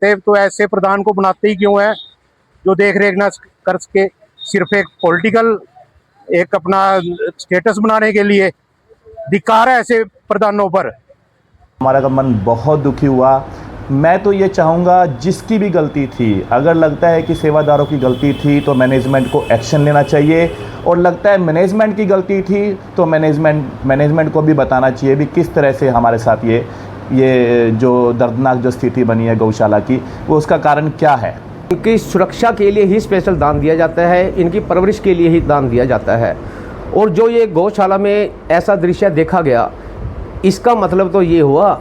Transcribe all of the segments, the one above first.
बनाते तो ऐसे प्रधान को बनाते ही क्यों है जो देख रेख ना कर सके, सिर्फ एक पॉलिटिकल एक अपना स्टेटस बनाने के लिए। धिक्कार है ऐसे प्रधानों पर। हमारा का मन बहुत दुखी हुआ। मैं तो ये चाहूँगा जिसकी भी गलती थी, अगर लगता है कि सेवादारों की गलती थी तो मैनेजमेंट को एक्शन लेना चाहिए, और लगता है मैनेजमेंट की गलती थी तो मैनेजमेंट को भी बताना चाहिए भी किस तरह से हमारे साथ ये जो दर्दनाक जो स्थिति बनी है गौशाला की, वो उसका कारण क्या है। इनकी सुरक्षा के लिए ही स्पेशल दान दिया जाता है, इनकी परवरिश के लिए ही दान दिया जाता है। और जो ये गौशाला में ऐसा दृश्य देखा गया, इसका मतलब तो ये हुआ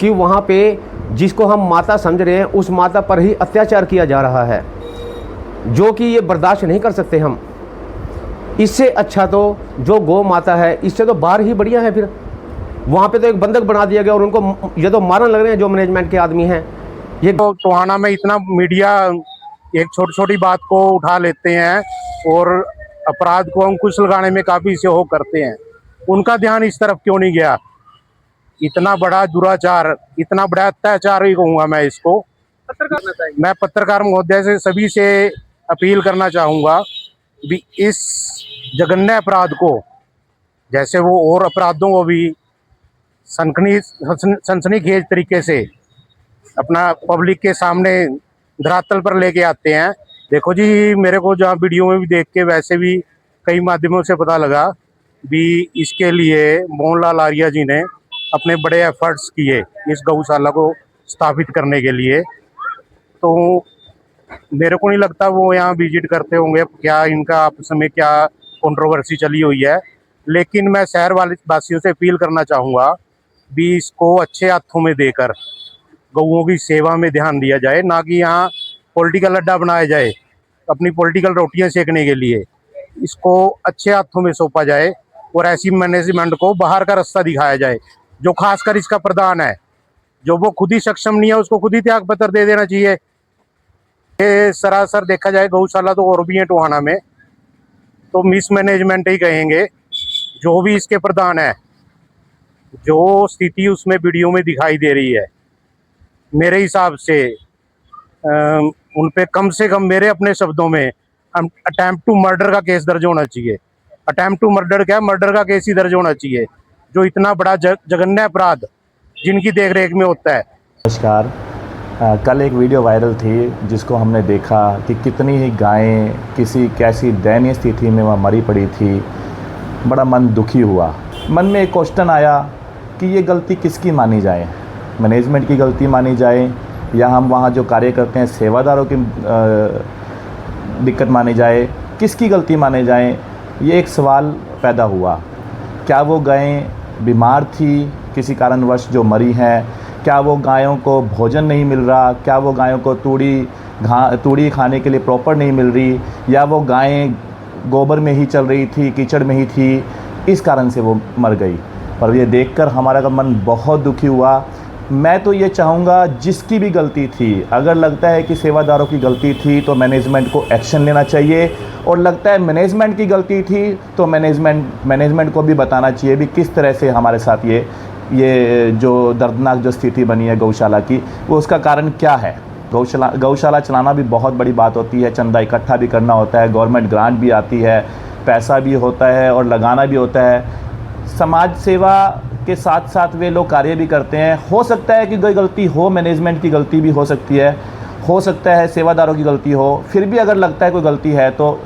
कि वहाँ पे जिसको हम माता समझ रहे हैं उस माता पर ही अत्याचार किया जा रहा है, जो कि ये बर्दाश्त नहीं कर सकते हम। इससे अच्छा तो जो गौ माता है, इससे तो बाहर ही बढ़िया है। फिर वहाँ पे तो एक बंधक बना दिया गया और उनको ये तो मारने लग रहे हैं जो मैनेजमेंट के आदमी हैं। ये तो टोहाना में इतना मीडिया एक छोटी छोटी बात को उठा लेते हैं और अपराध को अंकुश लगाने में काफी सहयोग करते हैं। उनका ध्यान इस तरफ क्यों नहीं गया? इतना बड़ा दुराचार, इतना बड़ा अत्याचार ही कहूंगा मैं इसको। मैं पत्रकार महोदय से सभी से अपील करना चाहूंगा भी इस जघन्य अपराध को, जैसे वो और अपराधों को भी सनसनीखेज तरीके से अपना पब्लिक के सामने धरातल पर लेके आते हैं। देखो जी, मेरे को जहाँ वीडियो में भी देख के वैसे भी कई माध्यमों से पता लगा भी इसके लिए मोहनलाल आर्या जी ने अपने बड़े एफर्ट्स किए इस गौशाला को स्थापित करने के लिए। तो मेरे को नहीं लगता वो यहाँ विजिट करते होंगे, क्या इनका आपस में क्या कंट्रोवर्सी चली हुई है। लेकिन मैं शहर वासियों से अपील करना चाहूँगा भी इसको अच्छे हाथों में देकर गौओं की सेवा में ध्यान दिया जाए, ना कि यहाँ पॉलिटिकल अड्डा बनाया जाए अपनी पॉलिटिकल रोटियां सेकने के लिए। इसको अच्छे हाथों में सौंपा जाए और ऐसी मैनेजमेंट को बाहर का रास्ता दिखाया जाए। जो खासकर इसका प्रधान है, जो वो खुद ही सक्षम नहीं है, उसको खुद ही त्याग पत्र दे देना चाहिए। ये सरासर देखा जाए गौशाला तो और भी है टोहाना में, तो मिसमैनेजमेंट ही कहेंगे। जो भी इसके प्रधान है, जो स्थिति उसमें वीडियो में दिखाई दे रही है, मेरे हिसाब से उन पे कम से कम मेरे अपने शब्दों में अटेम्प्ट टू मर्डर का केस दर्ज होना चाहिए। अटेम्प्ट टू मर्डर क्या, मर्डर का केस ही दर्ज होना चाहिए। जो इतना बड़ा जघन्य अपराध जिनकी देखरेख में होता है। नमस्कार। कल एक वीडियो वायरल थी जिसको हमने देखा कि कितनी ही गायें किसी कैसी दयनीय स्थिति में वह मरी पड़ी थी। बड़ा मन दुखी हुआ। मन में एक क्वेश्चन आया कि ये गलती किसकी मानी जाए, मैनेजमेंट की गलती मानी जाए या हम वहाँ जो कार्य करते हैं सेवादारों की दिक्कत मानी जाए, किसकी गलती माने जाए। ये एक सवाल पैदा हुआ। क्या वो गायें बीमार थी किसी कारणवश जो मरी हैं? क्या वो गायों को भोजन नहीं मिल रहा? क्या वो गायों को तूड़ी खाने के लिए प्रॉपर नहीं मिल रही? या वो गायें गोबर में ही चल रही थी, कीचड़ में ही थी, इस कारण से वो मर गई? पर ये देखकर हमारा का मन बहुत दुखी हुआ। मैं तो ये चाहूँगा जिसकी भी गलती थी, अगर लगता है कि सेवादारों की गलती थी तो मैनेजमेंट को एक्शन लेना चाहिए, और लगता है मैनेजमेंट की गलती थी तो मैनेजमेंट को भी बताना चाहिए भी किस तरह से हमारे साथ ये जो दर्दनाक जो स्थिति बनी है गौशाला की, वो उसका कारण क्या है। गौशाला चलाना भी बहुत बड़ी बात होती है, चंदा इकट्ठा भी करना होता है, गवर्नमेंट ग्रांट भी आती है, पैसा भी होता है और लगाना भी होता है। समाज सेवा के साथ साथ वे लोग कार्य भी करते हैं। हो सकता है कि कोई गलती हो, मैनेजमेंट की गलती भी हो सकती है, हो सकता है सेवादारों की गलती हो। फिर भी अगर लगता है कोई गलती है तो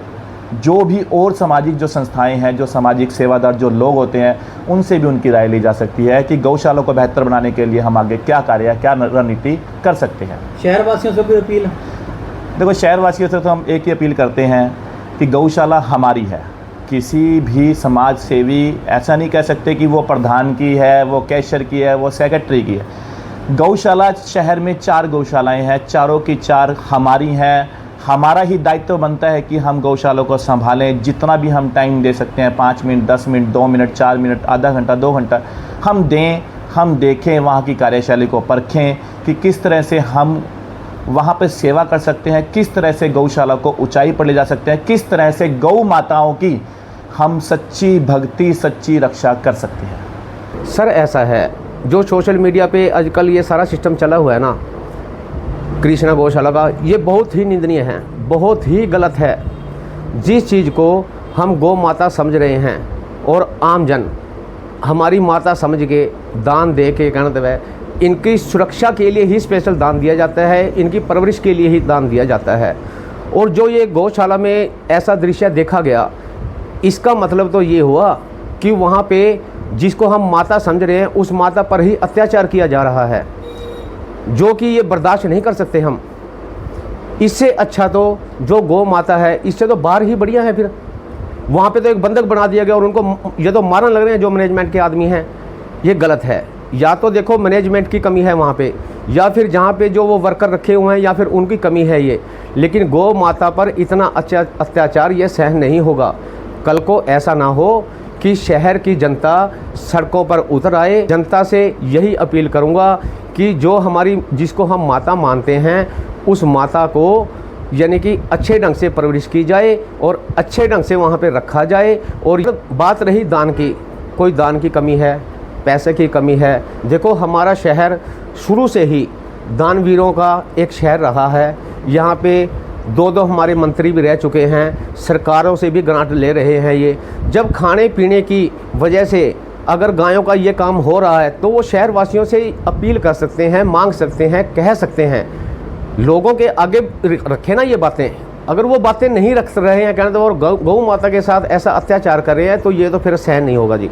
जो भी और सामाजिक जो संस्थाएं हैं, जो सामाजिक सेवादार जो लोग होते हैं, उनसे भी उनकी राय ली जा सकती है कि गौशाला को बेहतर बनाने के लिए हम आगे क्या कार्य, क्या रणनीति कर सकते हैं। शहरवासियों से कोई अपील? देखो, शहरवासियों से तो हम एक ही अपील करते हैं कि गौशाला हमारी है। किसी भी समाज सेवी ऐसा नहीं कह सकते कि वो प्रधान की है, वो कैशियर की है, वो सेक्रेटरी की है। गौशाला शहर में 4 गौशालाएं हैं, चारों की 4 हमारी हैं। हमारा ही दायित्व बनता है कि हम गौशालों को संभालें। जितना भी हम टाइम दे सकते हैं, 5 मिनट, 10 मिनट, 2 मिनट, 4 मिनट, आधा घंटा, 2 घंटा हम दें। हम देखें, वहाँ की कार्यशैली को परखें कि किस तरह से हम वहाँ पर सेवा कर सकते हैं, किस तरह से गौशाला को ऊंचाई पर ले जा सकते हैं, किस तरह से गौ माताओं की हम सच्ची भक्ति, सच्ची रक्षा कर सकते हैं। सर ऐसा है, जो सोशल मीडिया पे आजकल ये सारा सिस्टम चला हुआ है ना, कृष्णा गौशाला का, ये बहुत ही निंदनीय है, बहुत ही गलत है। जिस चीज़ को हम गौ माता समझ रहे हैं और आम जन हमारी माता समझ के दान दे के कहना है, इनकी सुरक्षा के लिए ही स्पेशल दान दिया जाता है, इनकी परवरिश के लिए ही दान दिया जाता है। और जो ये गौशाला में ऐसा दृश्य देखा गया, इसका मतलब तो ये हुआ कि वहाँ पे जिसको हम माता समझ रहे हैं उस माता पर ही अत्याचार किया जा रहा है, जो कि ये बर्दाश्त नहीं कर सकते हम। इससे अच्छा तो जो गौ माता है, इससे तो बाहर ही बढ़िया है। फिर वहाँ पे तो एक बंधक बना दिया गया और उनको ये तो मारने लग रहे हैं जो मैनेजमेंट के आदमी हैं। ये गलत है। या तो देखो मैनेजमेंट की कमी है वहाँ पे, या फिर जहाँ पे जो वो वर्कर रखे हुए हैं या फिर उनकी कमी है ये। लेकिन गौ माता पर इतना अत्याचार ये सहन नहीं होगा। कल को ऐसा ना हो कि शहर की जनता सड़कों पर उतर आए। जनता से यही अपील करूँगा कि जो हमारी जिसको हम माता मानते हैं उस माता को यानी कि अच्छे ढंग से परवरिश की जाए और अच्छे ढंग से वहाँ पे रखा जाए। और बात रही दान की, कोई दान की कमी है, पैसे की कमी है। देखो हमारा शहर शुरू से ही दानवीरों का एक शहर रहा है। यहाँ पे दो हमारे मंत्री भी रह चुके हैं, सरकारों से भी ग्रांट ले रहे हैं। ये जब खाने पीने की वजह से अगर गायों का ये काम हो रहा है तो वो शहर वासियों से अपील कर सकते हैं, मांग सकते हैं, कह सकते हैं। लोगों के आगे रखें ना ये बातें। अगर वो बातें नहीं रख रहे हैं कहना तो और गौ माता के साथ ऐसा अत्याचार कर रहे हैं तो ये तो फिर सहन नहीं होगा जी।